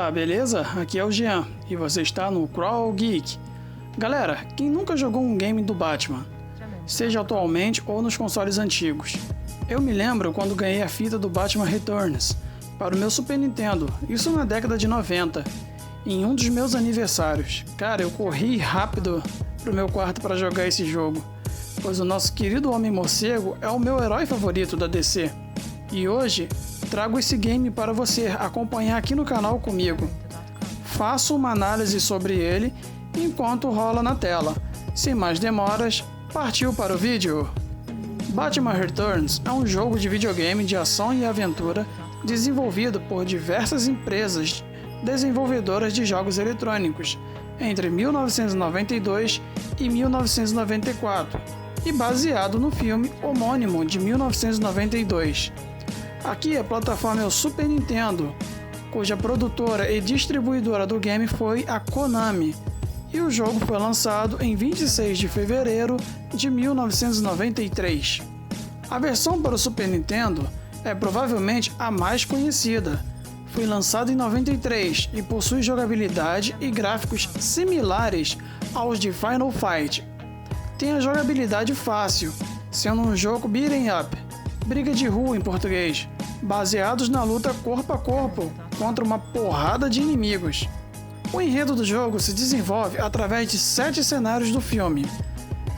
Opa, beleza? Aqui é o Jean e você está no Crawl Geek. Galera, quem nunca jogou um game do Batman? Seja atualmente ou nos consoles antigos. Eu me lembro quando ganhei a fita do Batman Returns para o meu Super Nintendo, isso na década de 90, em um dos meus aniversários. Cara, eu corri rápido pro meu quarto para jogar esse jogo, pois o nosso querido Homem-Morcego é o meu herói favorito da DC. E hoje trago esse game para você acompanhar aqui no canal comigo. Faço uma análise sobre ele enquanto rola na tela. Sem mais demoras, partiu para o vídeo! Batman Returns é um jogo de videogame de ação e aventura desenvolvido por diversas empresas desenvolvedoras de jogos eletrônicos entre 1992 e 1994 e baseado no filme homônimo de 1992. Aqui a plataforma é o Super Nintendo, cuja produtora e distribuidora do game foi a Konami, e o jogo foi lançado em 26 de fevereiro de 1993. A versão para o Super Nintendo é provavelmente a mais conhecida. Foi lançado em 93 e possui jogabilidade e gráficos similares aos de Final Fight. Tem a jogabilidade fácil, sendo um jogo beat'em up, briga de rua em português, baseados na luta corpo a corpo contra uma porrada de inimigos. O enredo do jogo se desenvolve através de 7 cenários do filme.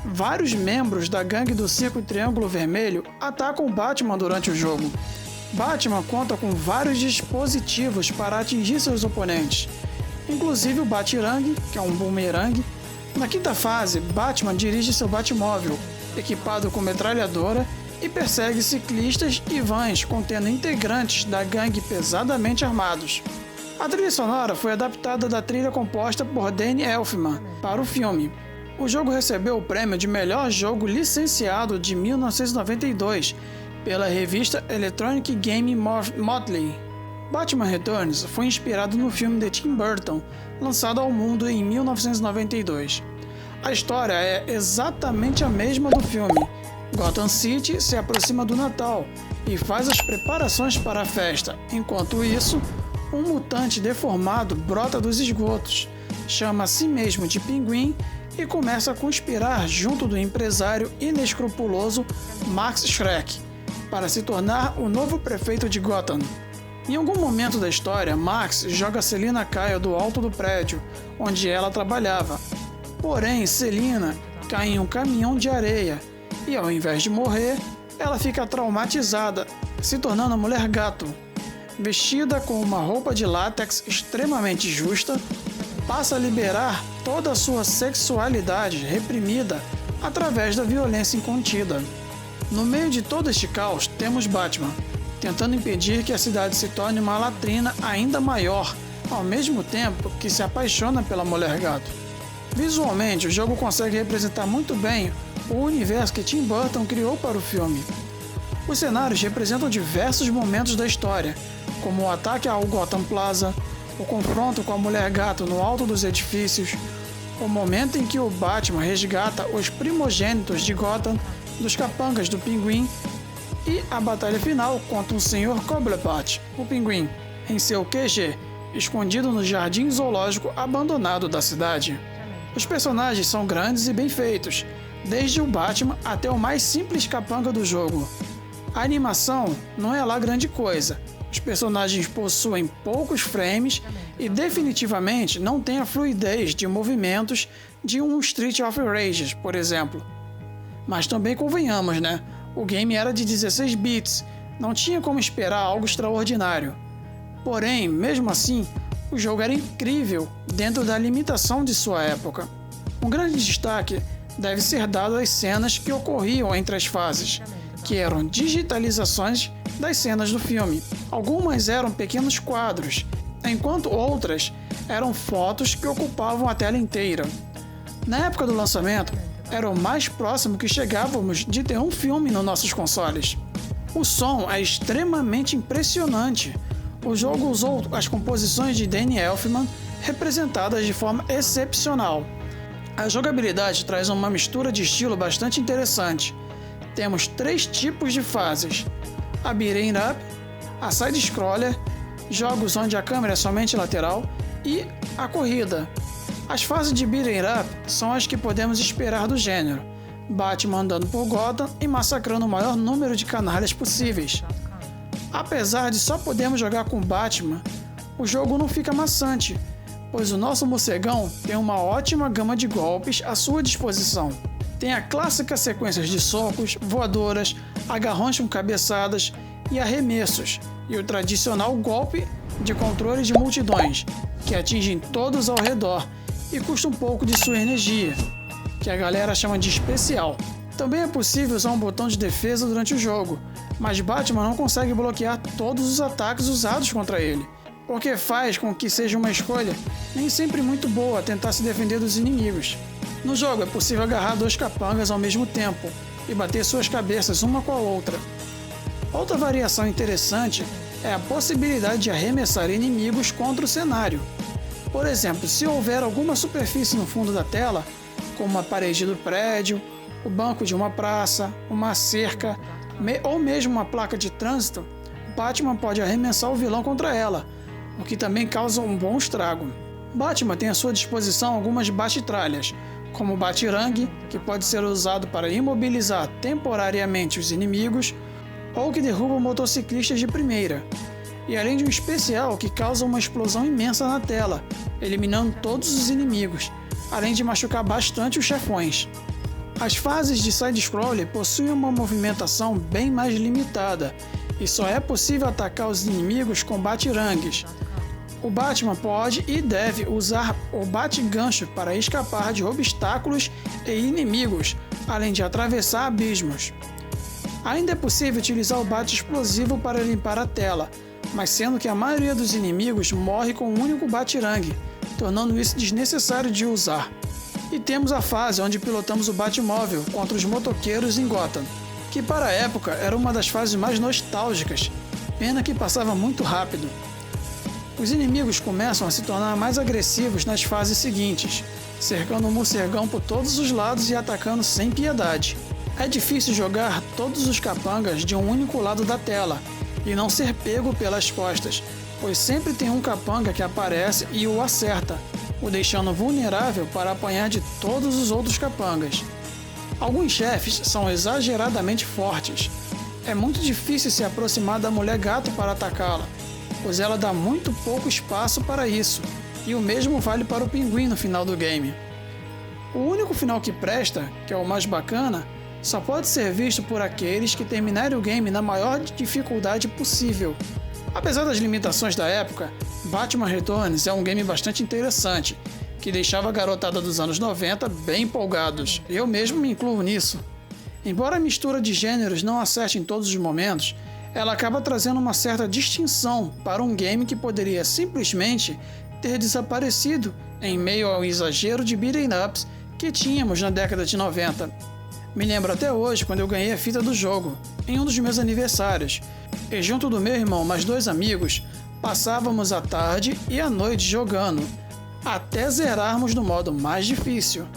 Vários membros da gangue do Circo Triângulo Vermelho atacam Batman durante o jogo. Batman conta com vários dispositivos para atingir seus oponentes, inclusive o Batirang, que é um bumerangue. Na quinta fase, Batman dirige seu Batmóvel, equipado com metralhadora, e persegue ciclistas e vans contendo integrantes da gangue pesadamente armados. A trilha sonora foi adaptada da trilha composta por Danny Elfman para o filme. O jogo recebeu o prêmio de melhor jogo licenciado de 1992 pela revista Electronic Game Monthly. Batman Returns foi inspirado no filme de Tim Burton, lançado ao mundo em 1992. A história é exatamente a mesma do filme. Gotham City se aproxima do Natal e faz as preparações para a festa. Enquanto isso, um mutante deformado brota dos esgotos, chama a si mesmo de Pinguim e começa a conspirar junto do empresário inescrupuloso Max Schreck para se tornar o novo prefeito de Gotham. Em algum momento da história, Max joga Selina Kyle do alto do prédio onde ela trabalhava. Porém, Selina cai em um caminhão de areia e, ao invés de morrer, ela fica traumatizada, se tornando a Mulher Gato. Vestida com uma roupa de látex extremamente justa, passa a liberar toda a sua sexualidade reprimida através da violência incontida. No meio de todo este caos, temos Batman, tentando impedir que a cidade se torne uma latrina ainda maior, ao mesmo tempo que se apaixona pela Mulher Gato. Visualmente, o jogo consegue representar muito bem o universo que Tim Burton criou para o filme. Os cenários representam diversos momentos da história, como o ataque ao Gotham Plaza, o confronto com a Mulher Gato no alto dos edifícios, o momento em que o Batman resgata os primogênitos de Gotham dos capangas do Pinguim e a batalha final contra o Sr. Cobblepot, o Pinguim, em seu QG, escondido no jardim zoológico abandonado da cidade. Os personagens são grandes e bem feitos, desde o Batman até o mais simples capanga do jogo. A animação não é lá grande coisa, os personagens possuem poucos frames e definitivamente não tem a fluidez de movimentos de um Street of Rage, por exemplo. Mas também convenhamos, né? O game era de 16 bits, não tinha como esperar algo extraordinário. Porém, mesmo assim, o jogo era incrível dentro da limitação de sua época. Um grande destaque deve ser dado às cenas que ocorriam entre as fases, que eram digitalizações das cenas do filme. Algumas eram pequenos quadros, enquanto outras eram fotos que ocupavam a tela inteira. Na época do lançamento, era o mais próximo que chegávamos de ter um filme nos nossos consoles. O som é extremamente impressionante. O jogo usou as composições de Danny Elfman representadas de forma excepcional. A jogabilidade traz uma mistura de estilo bastante interessante. Temos 3 tipos de fases: a beat'em up, a side-scroller jogos onde a câmera é somente lateral e a corrida. As fases de beat'em up são as que podemos esperar do gênero. Batman andando por Gotham e massacrando o maior número de canalhas possíveis. Apesar de só podermos jogar com Batman, o jogo não fica maçante, pois o nosso morcegão tem uma ótima gama de golpes à sua disposição. Tem a clássica sequência de socos, voadoras, agarrões com cabeçadas e arremessos, e o tradicional golpe de controle de multidões, que atingem todos ao redor e custa um pouco de sua energia, que a galera chama de especial. Também é possível usar um botão de defesa durante o jogo, mas Batman não consegue bloquear todos os ataques usados contra ele, o que faz com que seja uma escolha nem sempre muito boa tentar se defender dos inimigos. No jogo é possível agarrar dois capangas ao mesmo tempo e bater suas cabeças uma com a outra. Outra variação interessante é a possibilidade de arremessar inimigos contra o cenário. Por exemplo, se houver alguma superfície no fundo da tela, como a parede do prédio, o banco de uma praça, uma cerca ou mesmo uma placa de trânsito, Batman pode arremessar o vilão contra ela, o que também causa um bom estrago. Batman tem à sua disposição algumas bate-tralhas, como o batirangue, que pode ser usado para imobilizar temporariamente os inimigos, ou que derruba motociclistas de primeira, e além de um especial que causa uma explosão imensa na tela, eliminando todos os inimigos, além de machucar bastante os chefões. As fases de side-scroller possuem uma movimentação bem mais limitada, e só é possível atacar os inimigos com batirangues. O Batman pode e deve usar o bate-gancho para escapar de obstáculos e inimigos, além de atravessar abismos. Ainda é possível utilizar o bate-explosivo para limpar a tela, mas sendo que a maioria dos inimigos morre com um único batirangue, tornando isso desnecessário de usar. E temos a fase onde pilotamos o Batmóvel contra os motoqueiros em Gotham, que para a época era uma das fases mais nostálgicas, pena que passava muito rápido. Os inimigos começam a se tornar mais agressivos nas fases seguintes, cercando o morcegão por todos os lados e atacando sem piedade. É difícil jogar todos os capangas de um único lado da tela e não ser pego pelas costas, pois sempre tem um capanga que aparece e o acerta, o deixando vulnerável para apanhar de todos os outros capangas. Alguns chefes são exageradamente fortes. É muito difícil se aproximar da mulher gato para atacá-la, pois ela dá muito pouco espaço para isso, e o mesmo vale para o pinguim no final do game. O único final que presta, que é o mais bacana, só pode ser visto por aqueles que terminarem o game na maior dificuldade possível. Apesar das limitações da época, Batman Returns é um game bastante interessante, que deixava a garotada dos anos 90 bem empolgados. Eu mesmo me incluo nisso. Embora a mistura de gêneros não acerte em todos os momentos, ela acaba trazendo uma certa distinção para um game que poderia simplesmente ter desaparecido em meio ao exagero de beat'em ups que tínhamos na década de 90. Me lembro até hoje quando eu ganhei a fita do jogo, em um dos meus aniversários, e junto do meu irmão mais dois amigos, passávamos a tarde e a noite jogando, até zerarmos no modo mais difícil.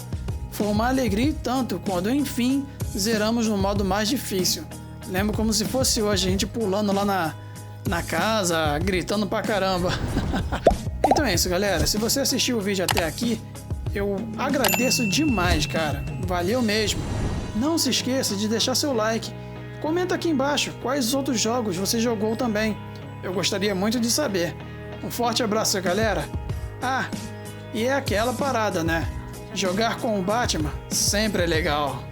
Foi uma alegria e tanto quando enfim zeramos no modo mais difícil. Lembro como se fosse hoje, a gente pulando lá na casa, gritando pra caramba. Então é isso, galera. Se você assistiu o vídeo até aqui, eu agradeço demais, cara. Valeu mesmo. Não se esqueça de deixar seu like. Comenta aqui embaixo quais outros jogos você jogou também. Eu gostaria muito de saber. Um forte abraço, galera. Ah, e é aquela parada, né? Jogar com o Batman sempre é legal.